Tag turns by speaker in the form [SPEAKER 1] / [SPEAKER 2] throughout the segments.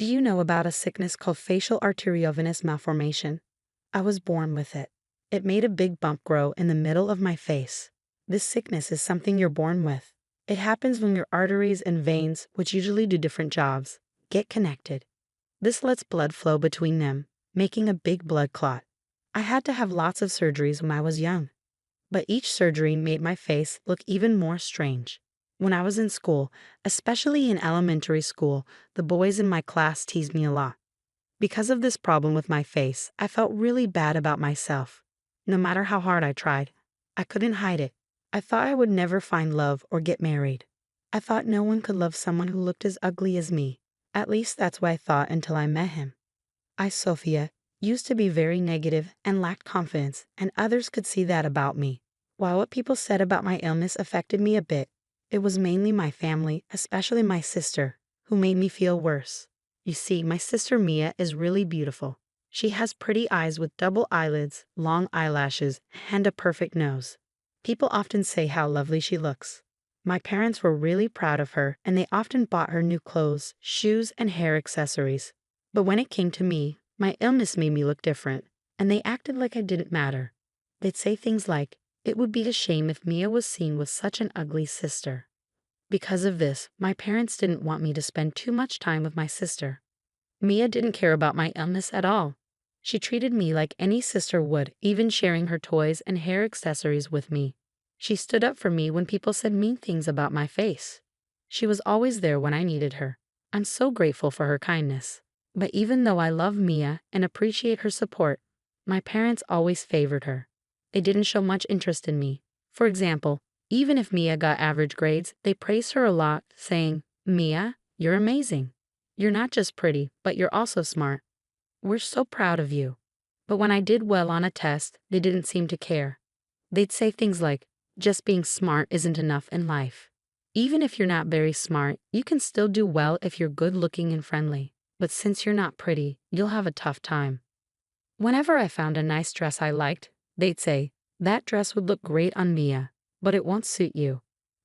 [SPEAKER 1] Do you know about a sickness called facial arteriovenous malformation? I was born with it. It made a big bump grow in the middle of my face. This sickness is something you're born with. It happens when your arteries and veins, which usually do different jobs, get connected. This lets blood flow between them, making a big blood clot. I had to have lots of surgeries when I was young, but each surgery made my face look even more strange. When I was in school, especially in elementary school, the boys in my class teased me a lot. Because of this problem with my face, I felt really bad about myself. No matter how hard I tried, I couldn't hide it. I thought I would never find love or get married. I thought no one could love someone who looked as ugly as me. At least that's what I thought until I met him. Sophia, used to be very negative and lacked confidence, and others could see that about me. While what people said about my illness affected me a bit, it was mainly my family, especially my sister, who made me feel worse. You see, my sister Mia is really beautiful. She has pretty eyes with double eyelids, long eyelashes, and a perfect nose. People often say how lovely she looks. My parents were really proud of her, and they often bought her new clothes, shoes, and hair accessories. But when it came to me, my illness made me look different, and they acted like I didn't matter. They'd say things like, "It would be a shame if Mia was seen with such an ugly sister." Because of this, my parents didn't want me to spend too much time with my sister. Mia didn't care about my illness at all. She treated me like any sister would, even sharing her toys and hair accessories with me. She stood up for me when people said mean things about my face. She was always there when I needed her. I'm so grateful for her kindness. But even though I love Mia and appreciate her support, my parents always favored her. They didn't show much interest in me. For example, even if Mia got average grades, they praised her a lot, saying, "Mia, you're amazing. You're not just pretty, but you're also smart. We're so proud of you." But when I did well on a test, they didn't seem to care. They'd say things like, "Just being smart isn't enough in life. Even if you're not very smart, you can still do well if you're good looking and friendly. But since you're not pretty, you'll have a tough time." Whenever I found a nice dress I liked, they'd say, "That dress would look great on Mia, but it won't suit you.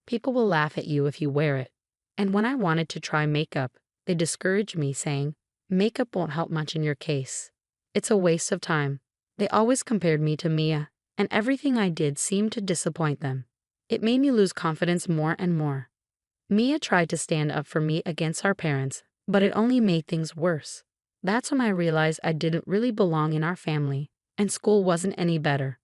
[SPEAKER 1] People will laugh at you if you wear it." And when I wanted to try makeup, they discouraged me, saying, "Makeup won't help much in your case. It's a waste of time." They always compared me to Mia, and everything I did seemed to disappoint them. It made me lose confidence more and more. Mia tried to stand up for me against our parents, but it only made things worse. That's when I realized I didn't really belong in our family, and school wasn't any better.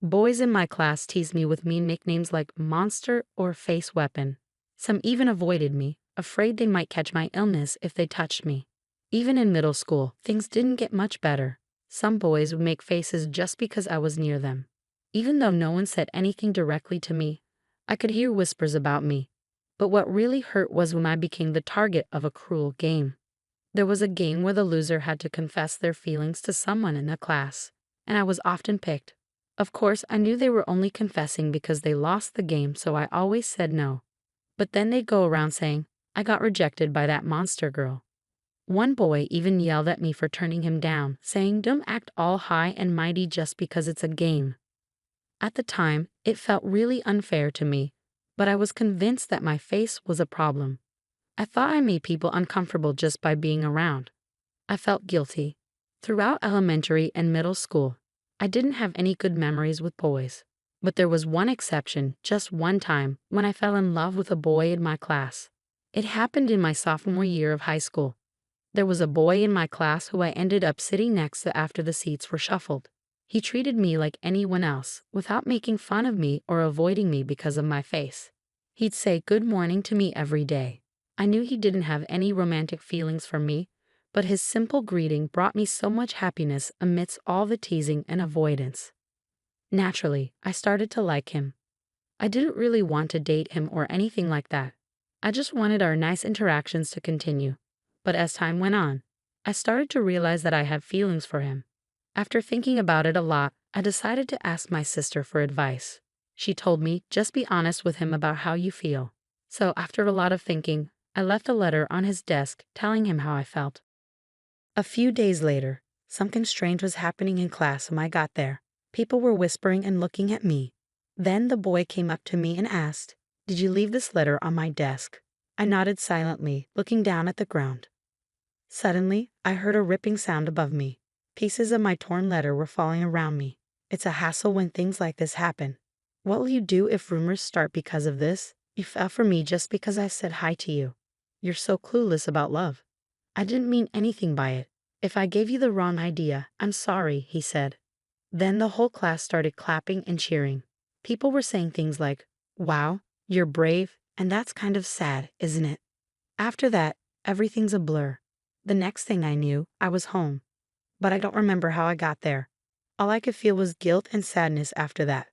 [SPEAKER 1] Boys in my class teased me with mean nicknames like monster or face weapon. Some even avoided me, afraid they might catch my illness if they touched me. Even in middle school, things didn't get much better. Some boys would make faces just because I was near them. Even though no one said anything directly to me, I could hear whispers about me. But what really hurt was when I became the target of a cruel game. There was a game where the loser had to confess their feelings to someone in the class, and I was often picked. Of course, I knew they were only confessing because they lost the game, so I always said no. But then they'd go around saying, "I got rejected by that monster girl." One boy even yelled at me for turning him down, saying, "Don't act all high and mighty just because it's a game." At the time, it felt really unfair to me, but I was convinced that my face was a problem. I thought I made people uncomfortable just by being around. I felt guilty. Throughout elementary and middle school, I didn't have any good memories with boys. But there was one exception, just one time, when I fell in love with a boy in my class. It happened in my sophomore year of high school. There was a boy in my class who I ended up sitting next to after the seats were shuffled. He treated me like anyone else, without making fun of me or avoiding me because of my face. He'd say good morning to me every day. I knew he didn't have any romantic feelings for me, but his simple greeting brought me so much happiness amidst all the teasing and avoidance. Naturally, I started to like him. I didn't really want to date him or anything like that. I just wanted our nice interactions to continue. But as time went on, I started to realize that I had feelings for him. After thinking about it a lot, I decided to ask my sister for advice. She told me, "Just be honest with him about how you feel." So after a lot of thinking, I left a letter on his desk telling him how I felt. A few days later, something strange was happening in class when I got there. People were whispering and looking at me. Then the boy came up to me and asked, "Did you leave this letter on my desk?" I nodded silently, looking down at the ground. Suddenly, I heard a ripping sound above me. Pieces of my torn letter were falling around me. It's a hassle when things like this happen. What will you do if rumors start because of this? You fell for me just because I said hi to you. You're so clueless about love. I didn't mean anything by it. If I gave you the wrong idea, I'm sorry, he said. Then the whole class started clapping and cheering. People were saying things like, wow, you're brave, and that's kind of sad, isn't it? After that, everything's a blur. The next thing I knew, I was home. But I don't remember how I got there. All I could feel was guilt and sadness after that.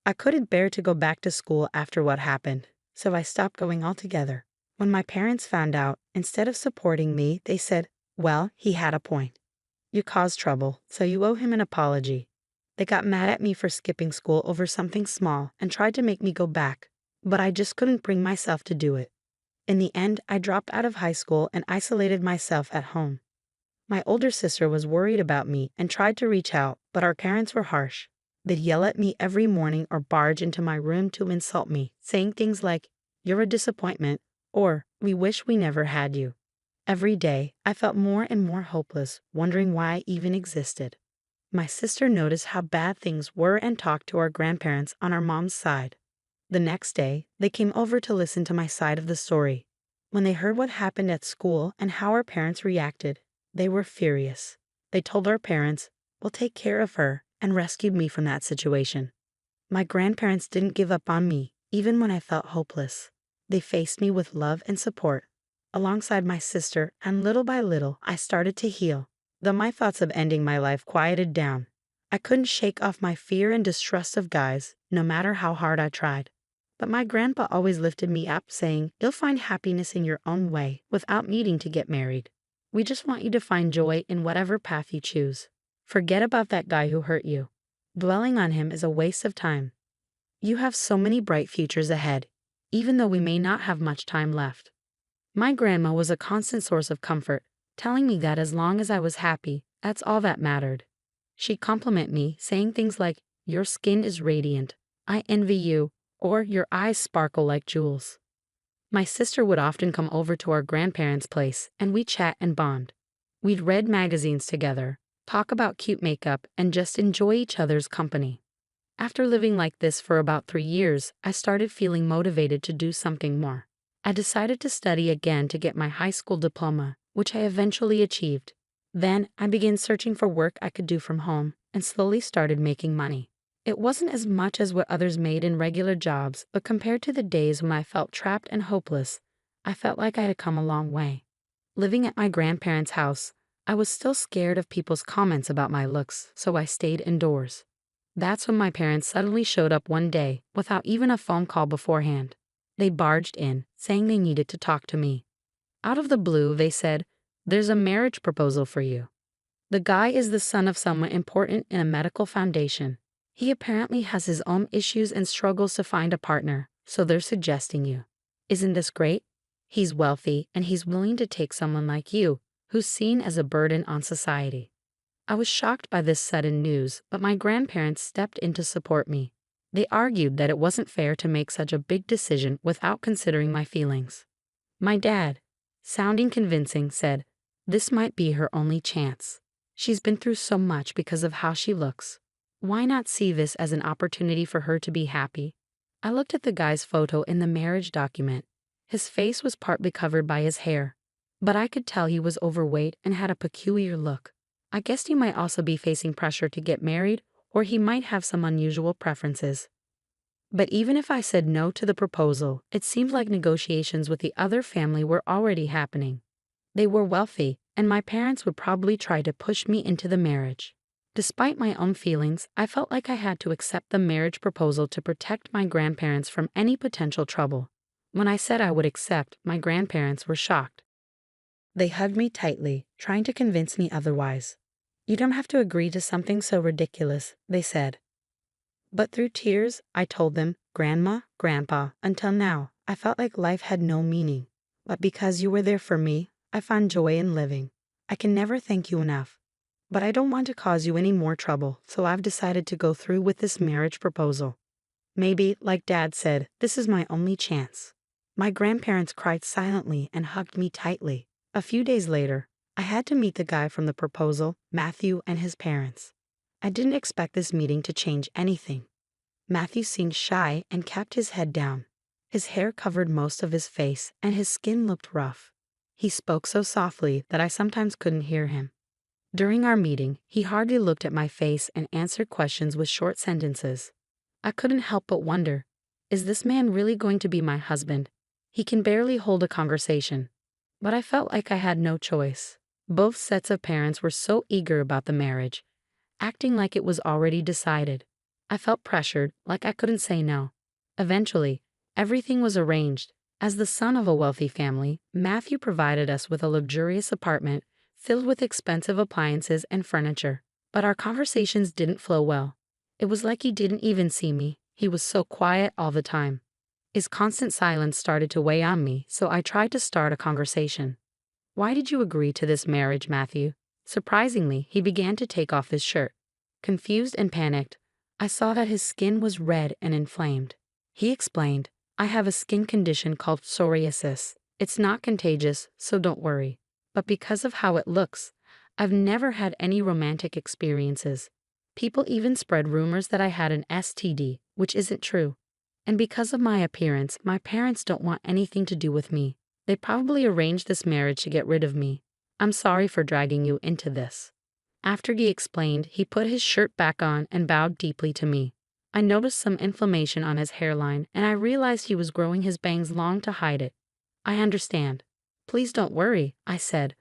[SPEAKER 1] I couldn't bear to go back to school after what happened, so I stopped going altogether. When my parents found out, instead of supporting me, they said, well, he had a point. You caused trouble, so you owe him an apology. They got mad at me for skipping school over something small and tried to make me go back, but I just couldn't bring myself to do it. In the end, I dropped out of high school and isolated myself at home. My older sister was worried about me and tried to reach out, but our parents were harsh. They'd yell at me every morning or barge into my room to insult me, saying things like, you're a disappointment, or we wish we never had you. Every day, I felt more and more hopeless, wondering why I even existed. My sister noticed how bad things were and talked to our grandparents on our mom's side. The next day, they came over to listen to my side of the story. When they heard what happened at school and how our parents reacted, they were furious. They told our parents, we'll take care of her, and rescued me from that situation. My grandparents didn't give up on me, even when I felt hopeless. They faced me with love and support. Alongside my sister, and little by little, I started to heal. Though my thoughts of ending my life quieted down, I couldn't shake off my fear and distrust of guys, no matter how hard I tried. But my grandpa always lifted me up, saying, you'll find happiness in your own way, without needing to get married. We just want you to find joy in whatever path you choose. Forget about that guy who hurt you. Dwelling on him is a waste of time. You have so many bright futures ahead, even though we may not have much time left. My grandma was a constant source of comfort, telling me that as long as I was happy, that's all that mattered. She'd compliment me, saying things like, your skin is radiant, I envy you, or your eyes sparkle like jewels. My sister would often come over to our grandparents' place, and we'd chat and bond. We'd read magazines together, talk about cute makeup, and just enjoy each other's company. After living like this for about 3 years, I started feeling motivated to do something more. I decided to study again to get my high school diploma, which I eventually achieved. Then I began searching for work I could do from home and slowly started making money. It wasn't as much as what others made in regular jobs, but compared to the days when I felt trapped and hopeless, I felt like I had come a long way. Living at my grandparents' house, I was still scared of people's comments about my looks, so I stayed indoors. That's when my parents suddenly showed up one day without even a phone call beforehand. They barged in, saying they needed to talk to me. Out of the blue, they said, there's a marriage proposal for you. The guy is the son of someone important in a medical foundation. He apparently has his own issues and struggles to find a partner, so they're suggesting you. Isn't this great? He's wealthy and he's willing to take someone like you, who's seen as a burden on society. I was shocked by this sudden news, but my grandparents stepped in to support me. They argued that it wasn't fair to make such a big decision without considering my feelings. My dad, sounding convincing, said, this might be her only chance. She's been through so much because of how she looks. Why not see this as an opportunity for her to be happy? I looked at the guy's photo in the marriage document. His face was partly covered by his hair, but I could tell he was overweight and had a peculiar look. I guessed he might also be facing pressure to get married, or he might have some unusual preferences. But even if I said no to the proposal, it seemed like negotiations with the other family were already happening. They were wealthy, and my parents would probably try to push me into the marriage. Despite my own feelings, I felt like I had to accept the marriage proposal to protect my grandparents from any potential trouble. When I said I would accept, my grandparents were shocked. They hugged me tightly, trying to convince me otherwise. You don't have to agree to something so ridiculous, they said. But through tears, I told them, Grandma, Grandpa, until now, I felt like life had no meaning. But because you were there for me, I found joy in living. I can never thank you enough. But I don't want to cause you any more trouble, so I've decided to go through with this marriage proposal. Maybe, like Dad said, this is my only chance. My grandparents cried silently and hugged me tightly. A few days later, I had to meet the guy from the proposal, Matthew, and his parents. I didn't expect this meeting to change anything. Matthew seemed shy and kept his head down. His hair covered most of his face, and his skin looked rough. He spoke so softly that I sometimes couldn't hear him. During our meeting, he hardly looked at my face and answered questions with short sentences. I couldn't help but wonder, is this man really going to be my husband? He can barely hold a conversation. But I felt like I had no choice. Both sets of parents were so eager about the marriage, acting like it was already decided. I felt pressured, like I couldn't say no. Eventually, everything was arranged. As the son of a wealthy family, Matthew provided us with a luxurious apartment filled with expensive appliances and furniture. But our conversations didn't flow well. It was like he didn't even see me. He was so quiet all the time. His constant silence started to weigh on me, so I tried to start a conversation. "Why did you agree to this marriage, Matthew?" Surprisingly, he began to take off his shirt. Confused and panicked, I saw that his skin was red and inflamed. He explained, "I have a skin condition called psoriasis. It's not contagious, so don't worry. But because of how it looks, I've never had any romantic experiences. People even spread rumors that I had an STD, which isn't true. And because of my appearance, my parents don't want anything to do with me. They probably arranged this marriage to get rid of me. I'm sorry for dragging you into this." After he explained, he put his shirt back on and bowed deeply to me. I noticed some inflammation on his hairline, and I realized he was growing his bangs long to hide it. "I understand. Please don't worry," I said.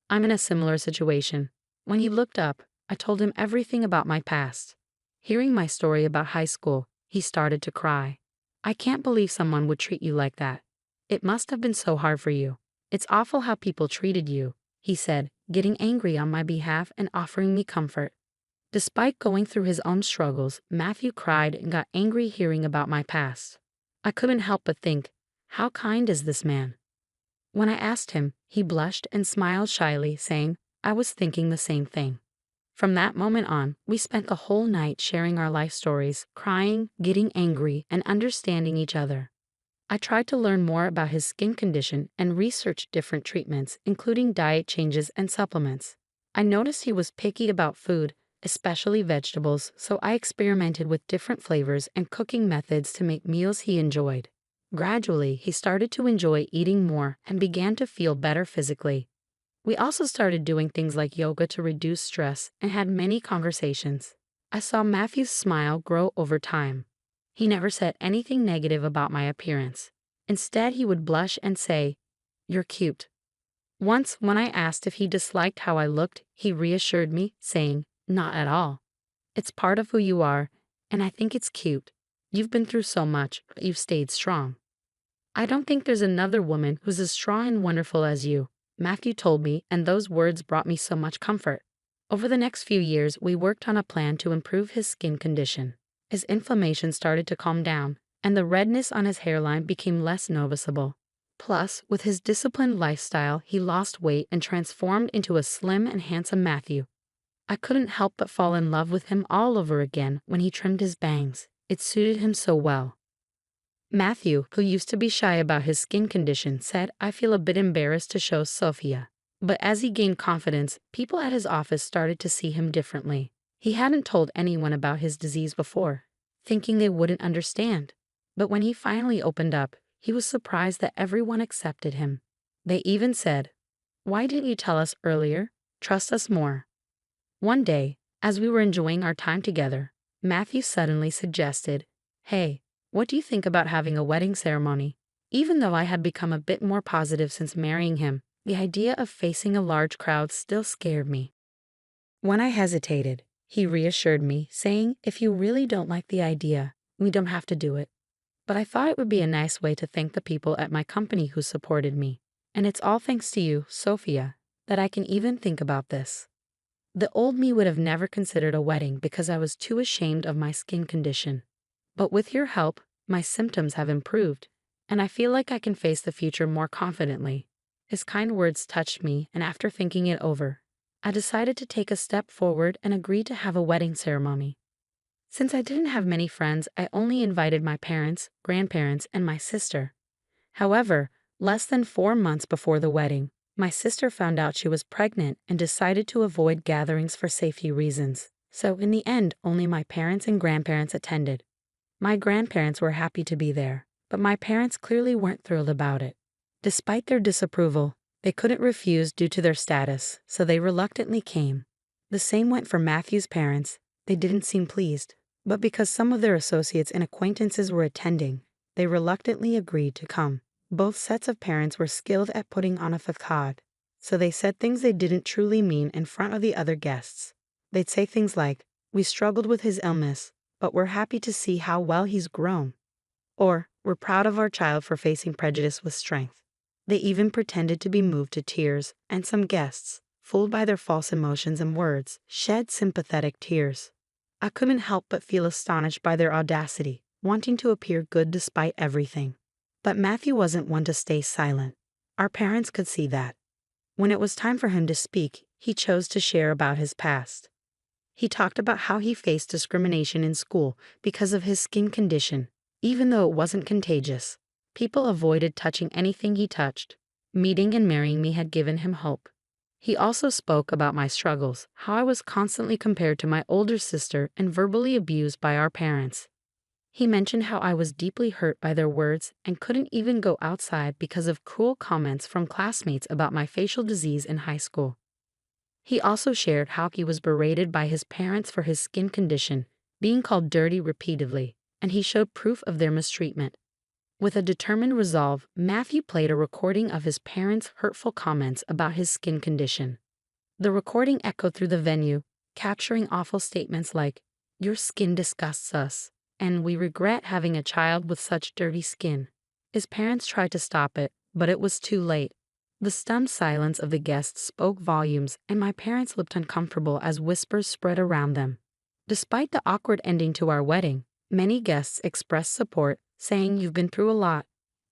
[SPEAKER 1] "I'm in a similar situation." When he looked up, I told him everything about my past. Hearing my story about high school, he started to cry. "I can't believe someone would treat you like that. It must have been so hard for you. It's awful how people treated you," he said, getting angry on my behalf and offering me comfort. Despite going through his own struggles, Matthew cried and got angry hearing about my past. I couldn't help but think, how kind is this man? When I asked him, he blushed and smiled shyly, saying, "I was thinking the same thing." From that moment on, we spent the whole night sharing our life stories, crying, getting angry, and understanding each other. I tried to learn more about his skin condition and researched different treatments, including diet changes and supplements. I noticed he was picky about food, especially vegetables, so I experimented with different flavors and cooking methods to make meals he enjoyed. Gradually, he started to enjoy eating more and began to feel better physically. We also started doing things like yoga to reduce stress and had many conversations. I saw Matthew's smile grow over time. He never said anything negative about my appearance. Instead, he would blush and say, "You're cute." Once, when I asked if he disliked how I looked, he reassured me, saying, "Not at all. It's part of who you are, and I think it's cute. You've been through so much, but you've stayed strong." "I don't think there's another woman who's as strong and wonderful as you," Matthew told me, and those words brought me so much comfort. Over the next few years, we worked on a plan to improve his skin condition. His inflammation started to calm down, and the redness on his hairline became less noticeable. Plus, with his disciplined lifestyle, he lost weight and transformed into a slim and handsome Matthew. I couldn't help but fall in love with him all over again when he trimmed his bangs. It suited him so well. Matthew, who used to be shy about his skin condition, said, "I feel a bit embarrassed to show Sophia." But as he gained confidence, people at his office started to see him differently. He hadn't told anyone about his disease before, thinking they wouldn't understand. But when he finally opened up, he was surprised that everyone accepted him. They even said, "Why didn't you tell us earlier? Trust us more." One day, as we were enjoying our time together, Matthew suddenly suggested, "Hey, what do you think about having a wedding ceremony?" Even though I had become a bit more positive since marrying him, the idea of facing a large crowd still scared me. When I hesitated, he reassured me, saying, "If you really don't like the idea, we don't have to do it." But I thought it would be a nice way to thank the people at my company who supported me. And it's all thanks to you, Sophia, that I can even think about this. The old me would have never considered a wedding because I was too ashamed of my skin condition. But with your help, my symptoms have improved, and I feel like I can face the future more confidently. His kind words touched me, and after thinking it over, I decided to take a step forward and agree to have a wedding ceremony. Since I didn't have many friends, I only invited my parents, grandparents, and my sister. However, less than 4 months before the wedding, My sister found out she was pregnant and decided to avoid gatherings for safety reasons. So in the end, only my parents and grandparents attended. My grandparents were happy to be there, but my parents clearly weren't thrilled about it. Despite their disapproval, they couldn't refuse due to their status, so they reluctantly came. The same went for Matthew's parents. They didn't seem pleased, but because some of their associates and acquaintances were attending, they reluctantly agreed to come. Both sets of parents were skilled at putting on a facade, so they said things they didn't truly mean in front of the other guests. They'd say things like, "We struggled with his illness, but we're happy to see how well he's grown." Or, "We're proud of our child for facing prejudice with strength." They even pretended to be moved to tears, and some guests, fooled by their false emotions and words, shed sympathetic tears. I couldn't help but feel astonished by their audacity, wanting to appear good despite everything. But Matthew wasn't one to stay silent. Our parents could see that. When it was time for him to speak, he chose to share about his past. He talked about how he faced discrimination in school because of his skin condition. Even though it wasn't contagious, people avoided touching anything he touched. Meeting and marrying me had given him hope. He also spoke about my struggles, how I was constantly compared to my older sister and verbally abused by our parents. He mentioned how I was deeply hurt by their words and couldn't even go outside because of cruel comments from classmates about my facial disease in high school. He also shared how he was berated by his parents for his skin condition, being called dirty repeatedly, and he showed proof of their mistreatment. With a determined resolve, Matthew played a recording of his parents' hurtful comments about his skin condition. The recording echoed through the venue, capturing awful statements like, "Your skin disgusts us," and "We regret having a child with such dirty skin." His parents tried to stop it, but it was too late. The stunned silence of the guests spoke volumes, and my parents looked uncomfortable as whispers spread around them. Despite the awkward ending to our wedding, many guests expressed support, saying, "You've been through a lot,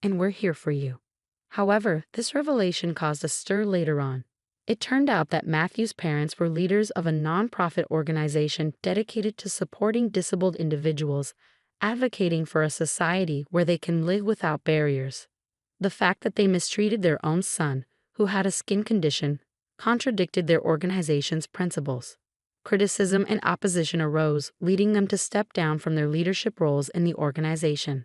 [SPEAKER 1] and we're here for you." However, this revelation caused a stir later on. It turned out that Matthew's parents were leaders of a nonprofit organization dedicated to supporting disabled individuals, advocating for a society where they can live without barriers. The fact that they mistreated their own son, who had a skin condition, contradicted their organization's principles. Criticism and opposition arose, leading them to step down from their leadership roles in the organization.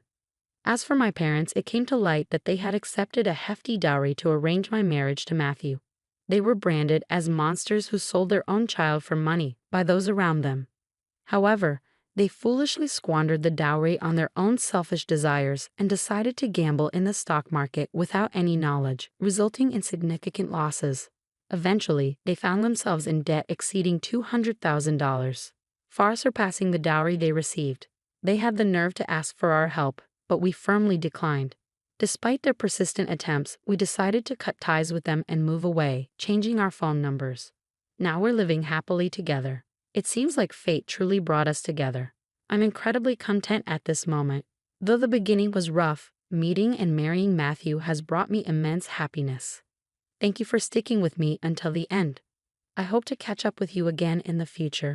[SPEAKER 1] As for my parents, it came to light that they had accepted a hefty dowry to arrange my marriage to Matthew. They were branded as monsters who sold their own child for money by those around them. However, they foolishly squandered the dowry on their own selfish desires and decided to gamble in the stock market without any knowledge, resulting in significant losses. Eventually, they found themselves in debt exceeding $200,000, far surpassing the dowry they received. They had the nerve to ask for our help, but we firmly declined. Despite their persistent attempts, we decided to cut ties with them and move away, changing our phone numbers. Now we're living happily together. It seems like fate truly brought us together. I'm incredibly content at this moment. Though the beginning was rough, meeting and marrying Matthew has brought me immense happiness. Thank you for sticking with me until the end. I hope to catch up with you again in the future.